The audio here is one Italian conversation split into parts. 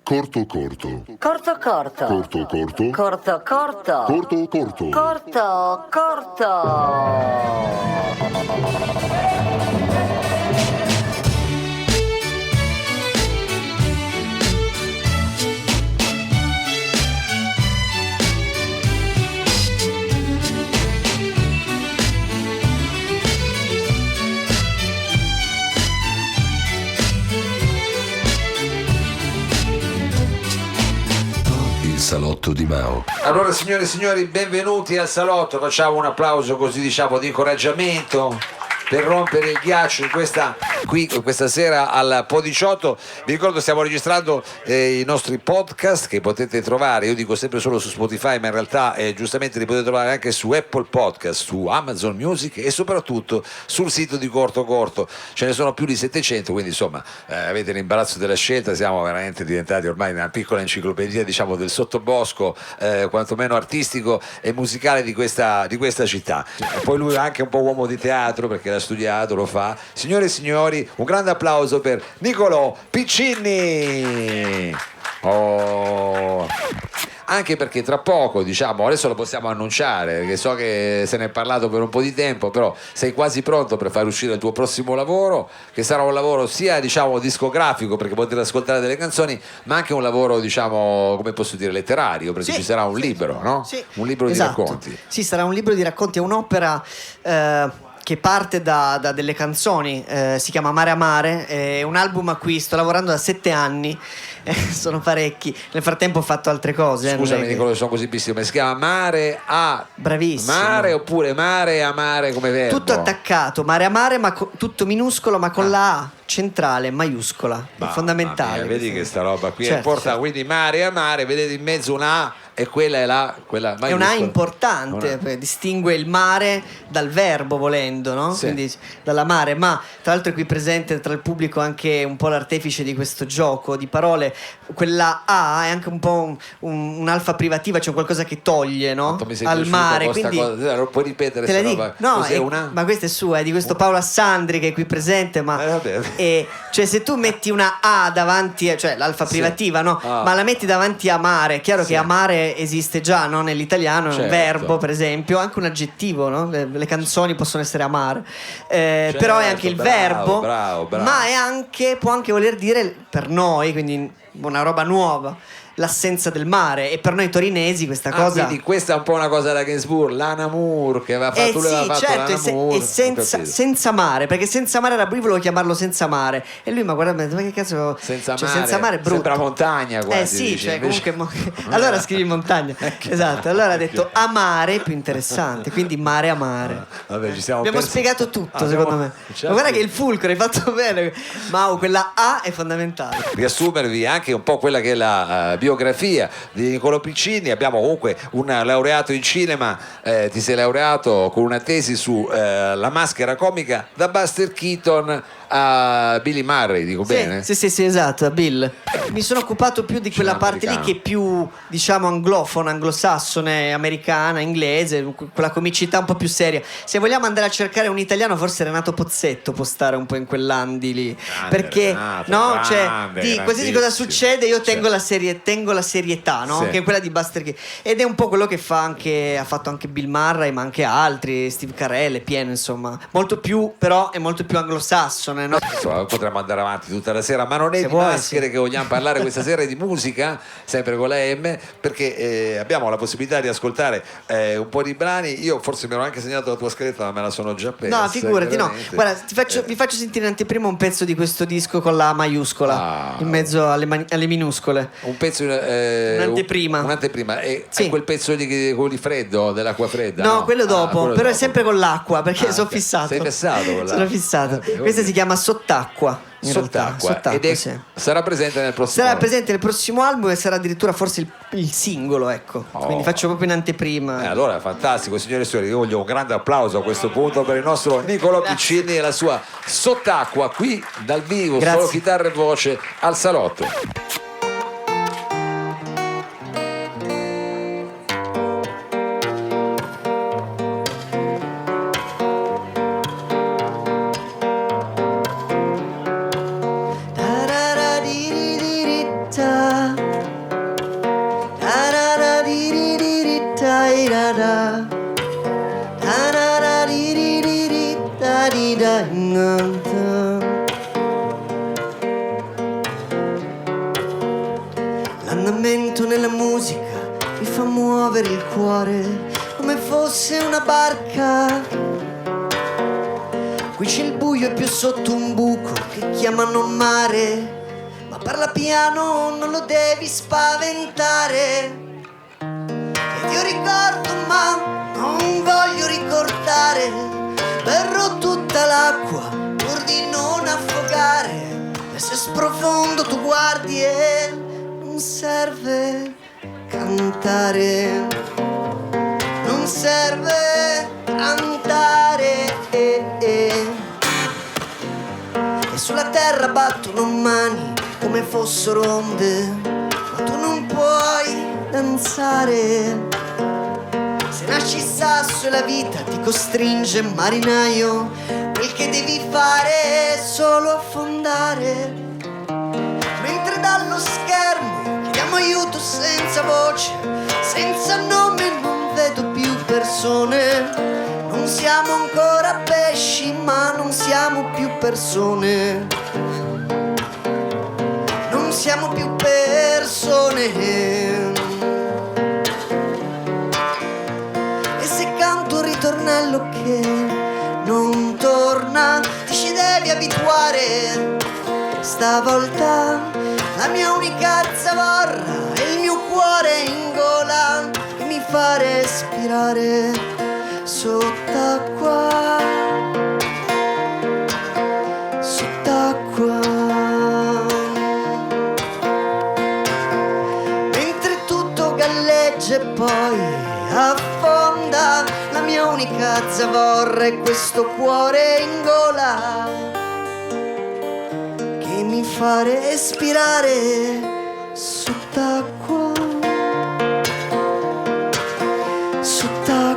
Corto corto. Corto corto. Corto corto. Corto corto. Corto corto. Corto corto. Salotto di Mao. Allora, signore e signori, benvenuti al salotto. Facciamo un applauso così, diciamo, di incoraggiamento per rompere il ghiaccio questa sera al Po18. Vi ricordo, stiamo registrando i nostri podcast che potete trovare, io dico sempre solo su Spotify, ma in realtà giustamente li potete trovare anche su Apple Podcast, su Amazon Music e soprattutto sul sito di Corto Corto. Ce ne sono più di 700, quindi insomma avete l'imbarazzo della scelta. Siamo veramente diventati ormai una piccola enciclopedia, diciamo, del sottobosco quantomeno artistico e musicale di questa città. E poi lui è anche un po' uomo di teatro perché l'ha studiato, lo fa. Signore e signori, un grande applauso per Nicolò Piccini. Anche perché tra poco, diciamo, adesso lo possiamo annunciare, perché so che se ne è parlato per un po' di tempo, però sei quasi pronto per far uscire il tuo prossimo lavoro, che sarà un lavoro sia, diciamo, discografico, perché potete ascoltare delle canzoni, ma anche un lavoro, diciamo, come posso dire, letterario, perché ci sarà un libro, no? Sì, un libro esatto. di racconti. Sì, sarà un libro di racconti, è un'opera che parte da delle canzoni, si chiama Mare a Mare, è un album a cui sto lavorando da 7 anni, sono parecchi, nel frattempo ho fatto altre cose. Scusami Nicolò, sono così pissimo, si chiama Mare a... Bravissimo. Mare oppure Mare a Mare come verbo? Tutto attaccato, Mare a Mare, ma tutto minuscolo, ma con la A centrale, maiuscola, è fondamentale. Vedi che sta roba qui è certo, importante, certo. Quindi Mare a Mare, vedete in mezzo una A e quella è quella maiuscola. È una A importante, distingue il mare dal verbo, volendo, no? Sì. Quindi dalla mare, ma tra l'altro è qui presente tra il pubblico anche un po' l'artefice di questo gioco di parole. Quella A è anche un po' un'alfa privativa, cioè qualcosa che toglie, no? Al mare, quindi puoi ripetere te la sta dico. roba? No, Cos'è una? ma questa è sua, è di questo Paolo Assandri che è qui presente, ma cioè se tu metti una A davanti, cioè l'alfa privativa, no? Ma la metti davanti a mare, è chiaro che amare esiste già, no? Nell'italiano è un verbo, per esempio, anche un aggettivo, no? Le canzoni possono essere amare, però è anche il verbo, ma è anche, può anche voler dire per noi, quindi una roba nuova, l'assenza del mare, e per noi torinesi questa cosa. Quindi questa è un po' una cosa da Gainsbourg, l'Anna Moore che aveva fatto, lui aveva fatto l'Anna Moore, e senza mare, perché senza mare io volevo chiamarlo senza mare, e lui mi ha guardato e ma che cazzo, senza mare è brutto, sembra montagna quasi, sì, dici, cioè invece... comunque allora scrivi montagna, esatto, allora ha detto amare, più interessante, quindi Mare a Mare. Vabbè, ci siamo abbiamo spiegato tutto, secondo me. Ma guarda che il fulcro hai fatto bene, ma quella A è fondamentale. Riassumervi anche un po' quella che è la biografia di Nicolò Piccini. Abbiamo comunque un laureato in cinema, ti sei laureato con una tesi su la maschera comica da Buster Keaton a Billy Murray, dico bene? Sì, esatto, Bill. Mi sono occupato più di quella parte lì che è più, diciamo, anglofona, anglosassone, americana, inglese, quella comicità un po' più seria. Se vogliamo andare a cercare un italiano, forse Renato Pozzetto può stare un po' in quell'andi lì, perché Renato, no, cioè di qualsiasi cosa succede io tengo la serietà, no? Sì. Che è quella di Buster Keaton, ed è un po' quello che ha fatto anche Bill Murray, ma anche altri, Steve Carell, è pieno, insomma, molto più, però è molto più anglosassone. No? Insomma, potremmo andare avanti tutta la sera, ma non è di maschere che vogliamo parlare questa sera, è di musica, sempre con la M, perché abbiamo la possibilità di ascoltare un po' di brani. Io forse mi ero anche segnato la tua scaletta, ma me la sono già persa. No, figurati, no. Guarda, vi faccio sentire in anteprima un pezzo di questo disco con la maiuscola in mezzo alle minuscole. Un pezzo, un'anteprima. Un'anteprima. È quel pezzo di freddo, dell'acqua fredda? No, quello dopo, quello però dopo. è sempre con l'acqua, perché sono okay. fissato. Sei fissato con l'acqua. Sono fissato. Questa si chiama Sott'acqua. Sott'acqua, ed sarà presente nel prossimo album. Sarà presente nel prossimo album e sarà addirittura forse il singolo, ecco. Quindi faccio proprio in anteprima. Allora, fantastico, signore e signori. Io voglio un grande applauso a questo punto per il nostro Nicolò Piccini e la sua Sott'acqua qui dal vivo. Grazie. Solo chitarra e voce al salotto. L'andamento nella musica mi fa muovere il cuore come fosse una barca. Qui c'è il buio e più sotto un buco che chiamano mare. Ma parla piano, non lo devi spaventare. Ed io ricordo ma non voglio ricordare. Berrò tutta l'acqua pur di non affogare. E se sprofondo tu guardi e non serve cantare. Non serve cantare. E sulla terra battono mani come fossero onde, ma tu non puoi danzare. Se nasci sasso e la vita ti costringe, marinaio, quel che devi fare è solo affondare. Mentre dallo schermo chiediamo aiuto senza voce, senza nome, non vedo più persone. Non siamo ancora pesci, ma non siamo più persone. Non siamo più persone. E se canto un ritornello che non torna, ti ci devi abituare. Stavolta la mia unica zavorra è il mio cuore in gola che mi fa respirare sott'acqua, sott'acqua. Mentre tutto galleggia e poi affonda, la mia unica zavorra è questo cuore in gola che mi fa respirare sott'acqua, sott'acqua.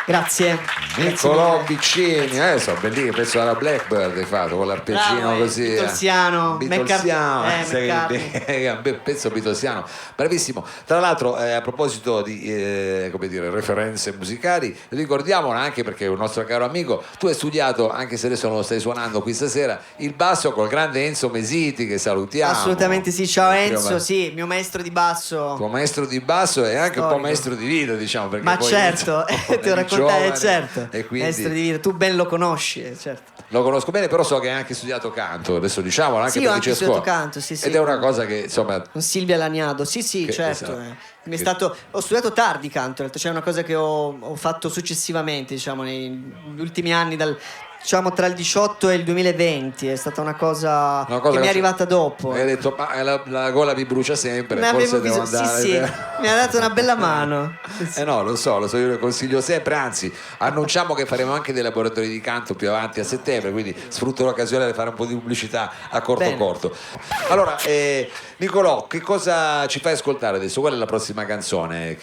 Grazie. Niccolò Piccini, so, bellissimo, penso alla Blackbird hai fatto con l'arpeggino. Bravo, così. Beatlesiano, Beatlesiano, un pezzo beatlesiano, bravissimo. Tra l'altro, a proposito di come dire, referenze musicali, ricordiamola anche perché è un nostro caro amico, tu hai studiato, anche se adesso non lo stai suonando qui stasera, il basso col grande Enzo Mesiti, che salutiamo. Assolutamente sì, ciao Enzo, sì, mio maestro di basso. Tuo maestro di basso e anche Storico. un po' maestro di vita, diciamo, perché Ma poi certo, ti ho raccontato, certo. E quindi Maestro di vita, tu ben lo conosci, certo. lo conosco bene, però so che hai anche studiato canto, adesso diciamolo, anche Sì, ho perché anche c'è studiato scuola. canto, sì, sì. Ed è una cosa che insomma Con Silvia Laniado, sì, Che- certo. esatto. Mi è stato, ho studiato tardi canto, in realtà, cioè è una cosa che ho fatto successivamente, diciamo, negli ultimi anni, diciamo tra il 18 e il 2020, è stata una cosa che mi è arrivata dopo. Hai detto, ma la gola mi brucia sempre, Ne forse avevo devo bisogno, andare. sì, mi ha dato una bella mano. No, lo so, io lo consiglio sempre, anzi annunciamo che faremo anche dei laboratori di canto più avanti a settembre, quindi sfrutto l'occasione di fare un po' di pubblicità a corto Bene. corto. Allora, Niccolò, che cosa ci fai ascoltare adesso? Qual è la prossima canzone?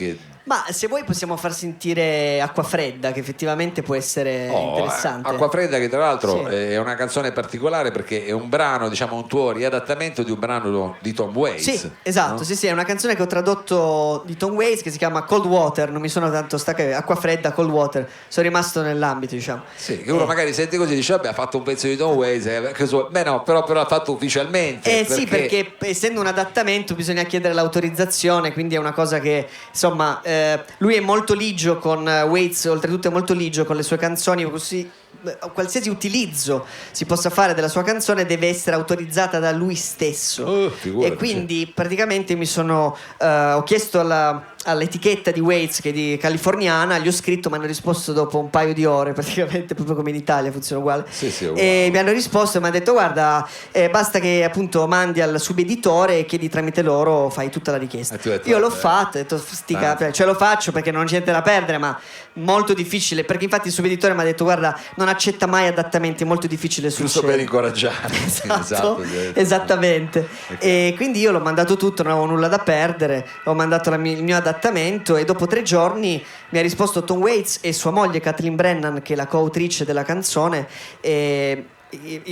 Ma se vuoi possiamo far sentire Acqua Fredda, che effettivamente può essere interessante. Acqua Fredda, che tra l'altro Sì. è una canzone particolare perché è un brano, diciamo un tuo riadattamento di un brano di Tom Waits. Sì, esatto, no? sì, è una canzone che ho tradotto di Tom Waits che si chiama Cold Water, non mi sono tanto staccato, Acqua Fredda, Cold Water, sono rimasto nell'ambito, diciamo. Sì, che uno magari sente così e dice vabbè ha fatto un pezzo di Tom Waits, beh no, però l'ha fatto ufficialmente. Sì, perché essendo un adattamento bisogna chiedere l'autorizzazione, quindi è una cosa che insomma lui è molto ligio con Waits, oltretutto è molto ligio con le sue canzoni, così qualsiasi utilizzo si possa fare della sua canzone deve essere autorizzata da lui stesso. Figurati, E quindi praticamente ho chiesto all'etichetta di Waits, che è di californiana, gli ho scritto, mi hanno risposto dopo un paio di ore, praticamente, proprio come in Italia funziona uguale. Sì, E mi hanno risposto e mi hanno detto: guarda, basta che appunto mandi al subeditore e chiedi tramite loro, fai tutta la richiesta. Io l'ho fatto, ho detto ce lo faccio perché non c'è niente da perdere, ma molto difficile, perché infatti il subeditore mi ha detto: guarda, non accetta mai adattamenti, è molto difficile giusto per incoraggiare. Esatto, esattamente. E quindi io l'ho mandato tutto, non avevo nulla da perdere, ho mandato il mio adattamento e dopo 3 giorni mi ha risposto Tom Waits e sua moglie Kathleen Brennan, che è la coautrice della canzone, e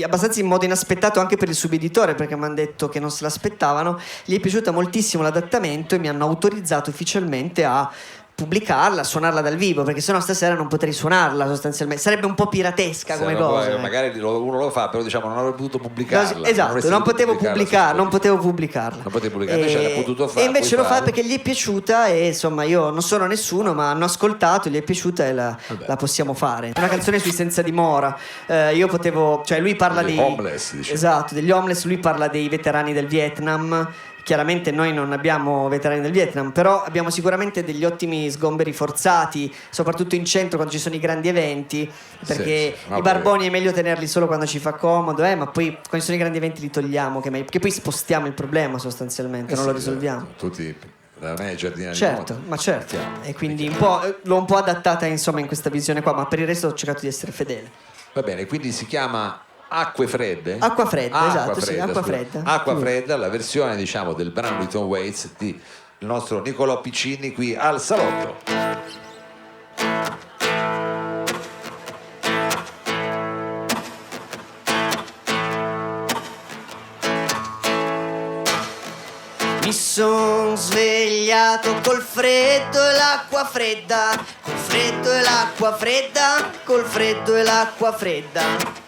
abbastanza in modo inaspettato anche per il subeditore, perché mi hanno detto che non se l'aspettavano. Gli è piaciuto moltissimo l'adattamento e mi hanno autorizzato ufficialmente a pubblicarla, a suonarla dal vivo, perché sennò stasera non potrei suonarla sostanzialmente, sarebbe un po' piratesca come cosa. Magari uno lo fa, però diciamo non avrebbe potuto pubblicarla. Esatto, non potevo pubblicarla. Invece l'ha potuto fare. E invece lo fa perché gli è piaciuta e insomma io non sono nessuno, ma hanno ascoltato, gli è piaciuta e la possiamo fare. È una canzone sui senza dimora. Lui parla degli homeless, diciamo. Esatto, degli homeless, lui parla dei veterani del Vietnam. Chiaramente noi non abbiamo veterani del Vietnam, però abbiamo sicuramente degli ottimi sgomberi forzati, soprattutto in centro quando ci sono i grandi eventi, perché i barboni è meglio tenerli solo quando ci fa comodo, ma poi quando ci sono i grandi eventi li togliamo, che poi spostiamo il problema sostanzialmente, non lo risolviamo. Tutti da me giardinari. Certo, ma certo. E quindi l'ho un po' adattata insomma in questa visione qua, ma per il resto ho cercato di essere fedele. Va bene, quindi si chiama Acque fredde? Acqua fredda, esatto, sì, acqua fredda. Acqua fredda, la versione diciamo del brano di Tom Waits di il nostro Nicolò Piccini qui al Salotto. Mi son svegliato col freddo e l'acqua fredda, col freddo e l'acqua fredda, col freddo e l'acqua fredda.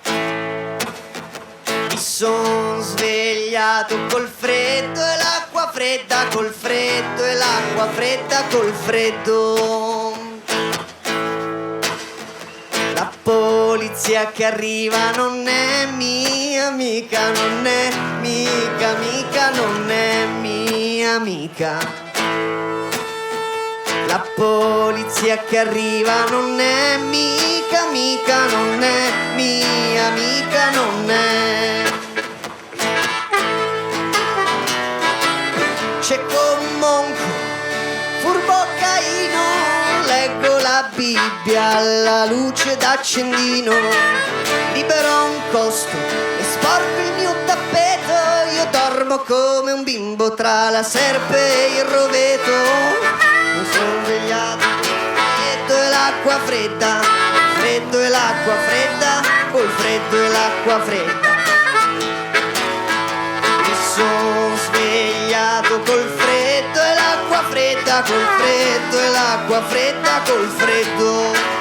Mi son svegliato col freddo e l'acqua fredda, col freddo e l'acqua fredda, col freddo. La polizia che arriva non è mia amica, non è mica amica, non è mia amica. La polizia che arriva non è mica amica, non è mia amica, non è. Cieco monco, furbo Caino, leggo la Bibbia alla luce d'accendino. Libero un costo e sporco il mio tappeto, io dormo come un bimbo tra la serpe e il roveto. Mi sono svegliato, freddo e l'acqua fredda, freddo e l'acqua fredda, col freddo e l'acqua fredda. Mi sono svegliato col freddo e l'acqua fredda, col freddo e l'acqua fredda, col freddo.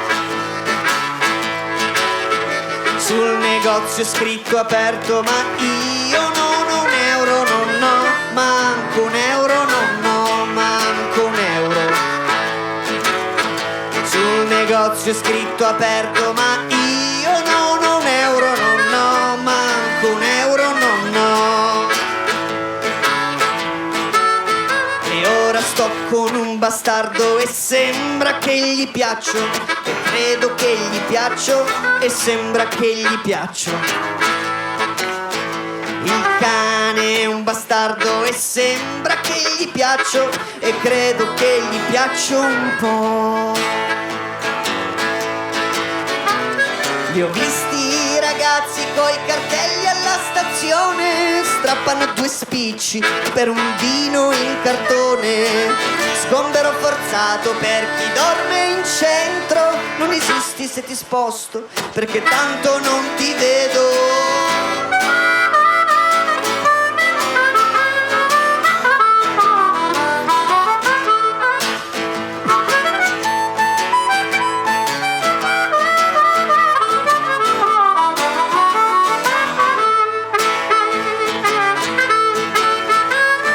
Sul negozio è scritto aperto, ma io non ho un euro, non ho manco un euro, non ho manco un euro. Sul negozio è scritto aperto, ma io non ho un euro, non ho manco un euro, non ho. E ora sto con un bastardo e sembra che gli piaccio, e credo che gli piaccio, e sembra che gli piaccio. Il cane è un bastardo e sembra che gli piaccio, e credo che gli piaccio un po'. Li ho visti i ragazzi coi cartelli alla stazione, strappano 2 spicci per un vino in cartone. Sgombero forzato per chi dorme in centro, non esisti se ti sposto perché tanto non ti vedo.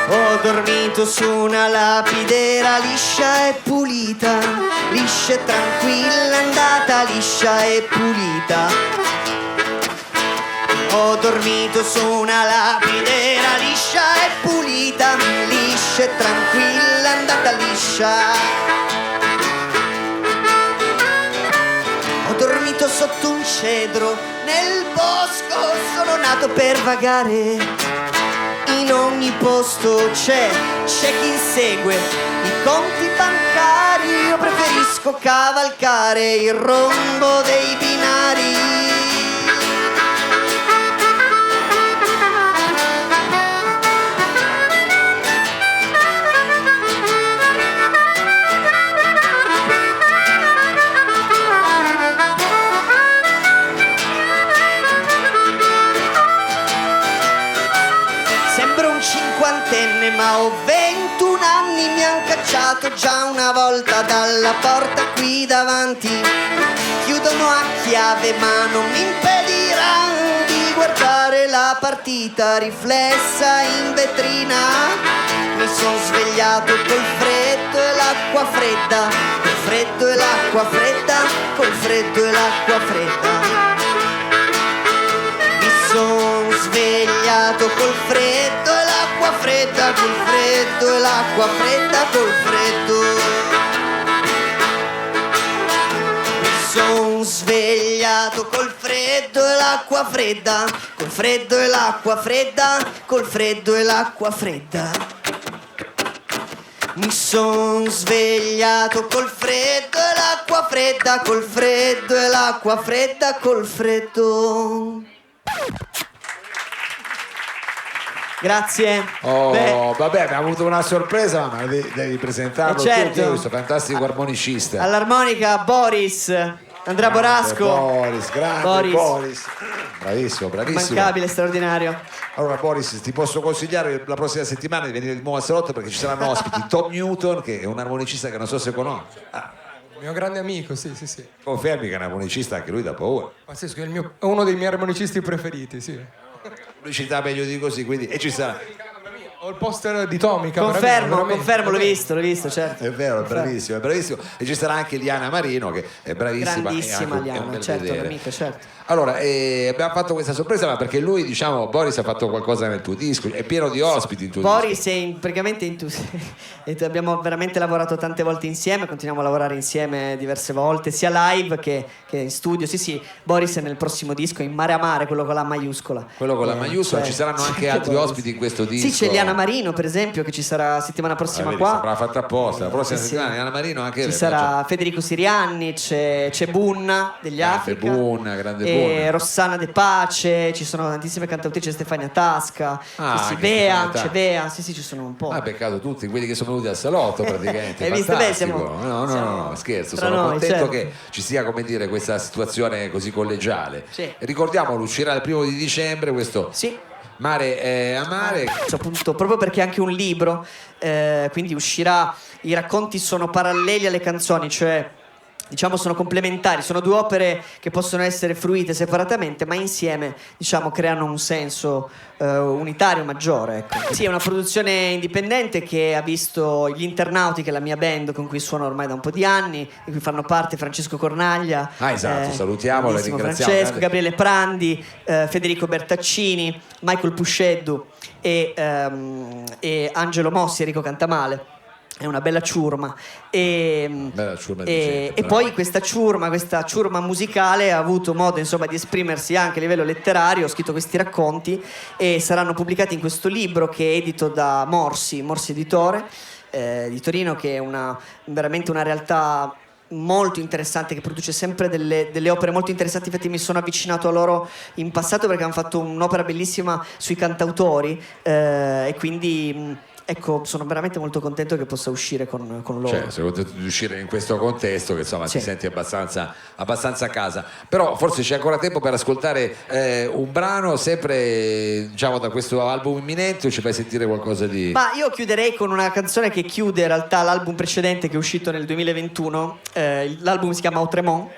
Ho dormito su una lapidera liscia e pulita, liscia e tranquilla, andata liscia e pulita. Ho dormito su una lapidera liscia e pulita, liscia e tranquilla, andata liscia. Ho dormito sotto un cedro, nel bosco sono nato per vagare. In ogni posto c'è chi insegue i conti bancari. Io preferisco cavalcare il rombo dei binari. Ma ho 21 anni, mi han cacciato già una volta dalla porta qui davanti. Chiudono a chiave ma non mi impediranno di guardare la partita riflessa in vetrina. Mi son svegliato col freddo e l'acqua fredda, col freddo e l'acqua fredda, col freddo e l'acqua fredda. Son svegliato col freddo e l'acqua fredda, col freddo e l'acqua fredda, col freddo. Mi son svegliato col freddo e l'acqua fredda, col freddo e l'acqua fredda, col freddo e l'acqua fredda. Mi son svegliato col freddo e l'acqua fredda, col freddo e l'acqua fredda, col freddo. Grazie. Oh, vabbè, abbiamo avuto una sorpresa, ma devi presentarlo certo. tu, questo fantastico armonicista. All'armonica Boris, Andrea Borasco. Boris, grande Boris. Bravissimo, bravissimo. Immancabile, straordinario. Allora Boris, ti posso consigliare la prossima settimana di venire di nuovo al salotto perché ci saranno ospiti Tom Newton, che è un armonicista che non so se conosci. Mio grande amico, sì. Confermi che è un armonicista anche lui da paura. Pazzesco, è uno dei miei armonicisti preferiti, sì. Pubblicità meglio di così, quindi e ci sarà. Ho il poster di Tommy. Confermo, l'ho visto, certo. È vero, è bravissimo. E ci sarà anche Liana Marino, che è bravissima. Grandissima Liana, certo, vedere. l'amica, certo. Allora, abbiamo fatto questa sorpresa, ma perché lui, diciamo, Boris ha fatto qualcosa nel tuo disco, è pieno di ospiti in tuo Boris disco. è praticamente abbiamo veramente lavorato tante volte insieme, continuiamo a lavorare insieme diverse volte, sia live che in studio. Sì, Boris è nel prossimo disco, in Mare a Mare, quello con la maiuscola. Quello con la maiuscola, ci saranno anche altri ospiti in questo disco. Sì, c'è Liana Marino, per esempio, che ci sarà settimana prossima qua. Sembrava fatta apposta. La prossima settimana Liana Marino anche. Ci sarà Federico Sirianni, c'è Bunna degli Africa. Grande e Bunna. Rossana De Pace, ci sono tantissime cantautrici, Stefania Tasca, Bea, c'è Bea, sì, ci sono un po'. Peccato tutti quelli che sono venuti al salotto praticamente. Hai visto? Beh, No, scherzo, sono contento che ci sia, come dire, questa situazione così collegiale. Sì. Ricordiamolo, uscirà il 1° di dicembre questo Mare a Mare. Appunto, proprio perché è anche un libro, quindi uscirà, i racconti sono paralleli alle canzoni, cioè diciamo sono complementari, sono due opere che possono essere fruite separatamente ma insieme, diciamo, creano un senso unitario maggiore, ecco. Sì, è una produzione indipendente che ha visto Gli Internauti, che è la mia band con cui suono ormai da un po' di anni, di cui fanno parte Francesco Cornaglia, esatto, salutiamolo e ringraziamo Francesco, Gabriele Prandi, Federico Bertaccini, Michael Pusceddu e Angelo Mossi, Enrico Cantamale. È una bella ciurma e poi questa ciurma musicale ha avuto modo, insomma, di esprimersi anche a livello letterario. Ho scritto questi racconti e saranno pubblicati in questo libro che è edito da Morsi Editore di Torino, che è veramente una realtà molto interessante, che produce sempre delle opere molto interessanti. Infatti mi sono avvicinato a loro in passato perché hanno fatto un'opera bellissima sui cantautori e quindi ecco, sono veramente molto contento che possa uscire con loro. Cioè, sei contento di uscire in questo contesto che, insomma, ti senti abbastanza a casa. Però forse c'è ancora tempo per ascoltare un brano, sempre, diciamo, da questo album imminente, o ci fai sentire qualcosa di... Ma io chiuderei con una canzone che chiude in realtà l'album precedente, che è uscito nel 2021. L'album si chiama Outremont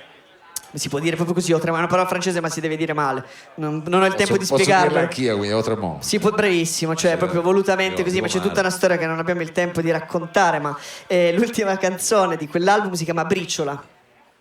Si può dire proprio così, Autremont, è una parola francese ma si deve dire male. Non ho il tempo di Posso spiegarlo. dirla anch'io, quindi Autremont. Si può, bravissimo, cioè proprio volutamente io così, ma c'è dico tutta una storia che non abbiamo il tempo di raccontare, ma l'ultima canzone di quell'album si chiama Briciola.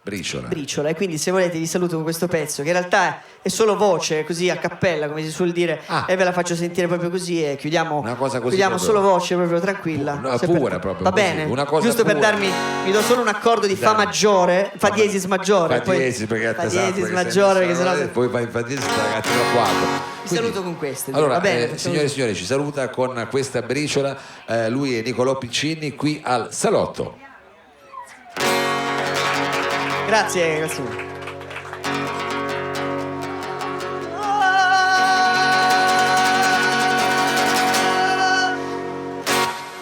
Briciola. E quindi se volete vi saluto con questo pezzo che in realtà è solo voce, così a cappella come si suol dire, e ve la faccio sentire proprio così e chiudiamo, Una cosa così chiudiamo proprio- solo voce proprio tranquilla. No, Se pura proprio va così, bene, una cosa giusto per pura. darmi, mi do solo un accordo di fa maggiore, fa diesis maggiore, Fa poi diesis perché fa esatto, diesis perché maggiore, perché sei sennò messo- poi fa diesis ragazzi da 4. vi saluto con queste. Allora, va bene, signore e signori, ci saluta con questa briciola lui è Nicolò Piccini qui al Salotto. grazie.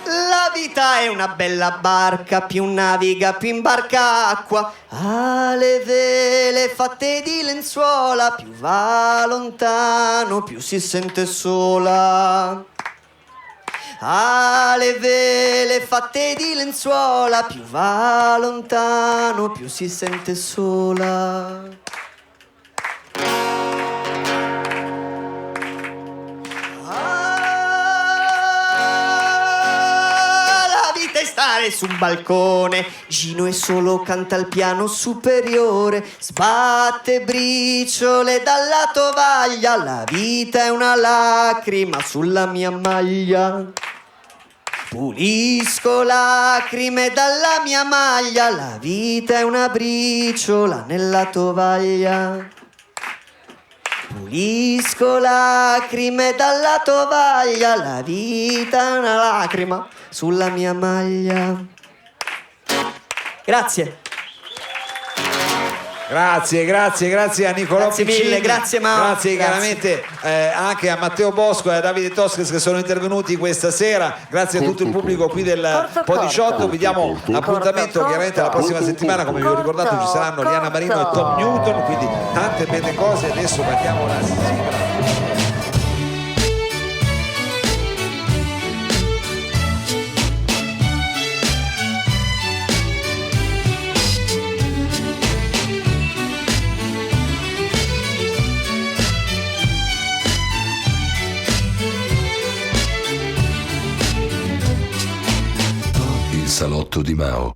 La vita è una bella barca, più naviga, più imbarca acqua. Ha le vele fatte di lenzuola, più va lontano, più si sente sola. Ha le vele fatte di lenzuola, più va lontano, più si sente sola. La vita è stare su un balcone, Gino è solo canta al piano superiore, sbatte briciole dalla tovaglia, la vita è una lacrima sulla mia maglia. Pulisco lacrime dalla mia maglia, la vita è una briciola nella tovaglia. Pulisco lacrime dalla tovaglia, la vita è una lacrima sulla mia maglia. Grazie. Grazie a Nicolò Grazie Piccini. mille, grazie Mao. Grazie chiaramente anche a Matteo Bosco e a Davide Tosques che sono intervenuti questa sera. Grazie a tutto il pubblico qui del Corto, Po18. corto. Vi diamo Corto, appuntamento corto. chiaramente la prossima Corto, settimana, come vi ho ricordato ci saranno corto. Liana Marino e Tom Newton, quindi tante belle cose. Adesso battiamo la sigla. Il salotto di Mao.